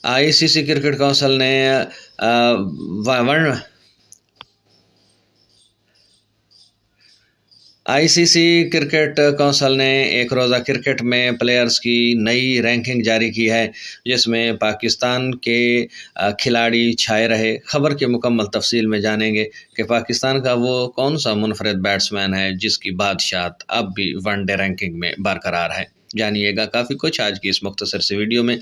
ICC cricket council ने ICC cricket council ने एक रोज़ा क्रिकेट में प्लेयर्स की नई रैंकिंग जारी की है, जिसमें पाकिस्तान के खिलाड़ी छाए रहे। खबर की मुकम्मल तफसील में जानेंगे कि पाकिस्तान का वो कौन सा मुनफरद बैट्समैन है जिसकी बादशाहत अब भी वनडे रैंकिंग में बरकरार है। जानिएगा काफ़ी कुछ आज की इस मुख्तसर से वीडियो में।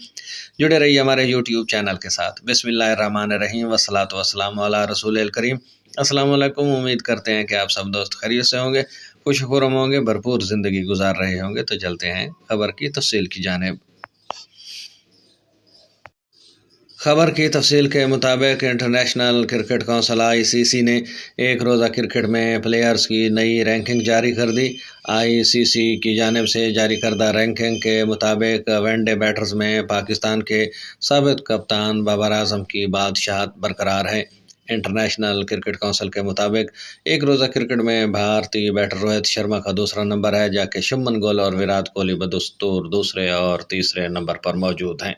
जुड़े रहिए हमारे यूट्यूब चैनल के साथ। बिस्मिल्लाहिर्रहमानिर्रहीम वस्सलातु वस्सलामु अला रसूलिल करीम। अस्सलाम वालेकुम। उम्मीद करते हैं कि आप सब दोस्त खैरियत से होंगे, खुश खुरम होंगे, भरपूर ज़िंदगी गुजार रहे होंगे। तो चलते हैं खबर की तफसील की जानिब। खबर की तफसील के मुताबिक इंटरनेशनल क्रिकेट काउंसिल आईसीसी ने एक रोज़ा क्रिकेट में प्लेयर्स की नई रैंकिंग जारी कर दी। आईसीसी की जानिब से जारी करदा रैंकिंग के मुताबिक वनडे बैटर्स में पाकिस्तान के साबिक कप्तान बाबर आजम की बादशाहत बरकरार है। इंटरनेशनल क्रिकेट काउंसिल के मुताबिक एक रोज़ा क्रिकेट में भारतीय बैटर रोहित शर्मा का दूसरा नंबर है, जबकि शुभमन गिल और विराट कोहली बदस्तूर दूसरे और तीसरे नंबर पर मौजूद हैं।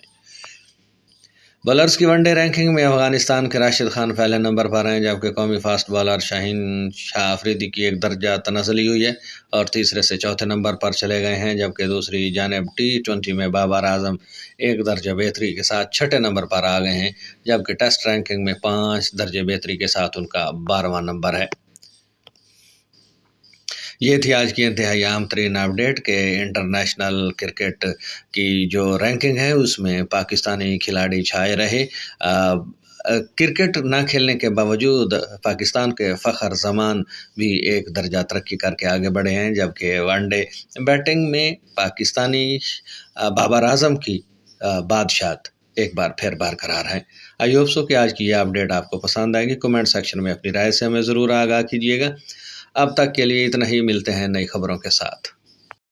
बॉलर्स की वनडे रैंकिंग में अफगानिस्तान के राशिद खान पहले नंबर पर हैं, जबकि कौमी फास्ट बॉलर शाहीन शाह अफरीदी की एक दर्जा तनज़ली हुई है और तीसरे से चौथे नंबर पर चले गए हैं। जबकि दूसरी जानिब T20 में बाबर आजम एक दर्जा बेहतरी के साथ छठे नंबर पर आ गए हैं, जबकि टेस्ट रैंकिंग में 5 दर्जे बेहतरी के साथ उनका 12वां नंबर है। ये थी आज की इंतहाई अहम तरीन अपडेट के इंटरनेशनल क्रिकेट की जो रैंकिंग है उसमें पाकिस्तानी खिलाड़ी छाए रहे। क्रिकेट ना खेलने के बावजूद पाकिस्तान के फ़खर जमान भी एक दर्जा तरक्की करके आगे बढ़े हैं, जबकि वनडे बैटिंग में पाकिस्तानी बाबर आजम की बादशाहत एक बार फिर बरकरार है। आई होप सो कि आज की यह अपडेट आपको पसंद आएगी। कमेंट सेक्शन में अपनी राय से हमें ज़रूर आगाह कीजिएगा। अब तक के लिए इतना ही, मिलते हैं नई खबरों के साथ।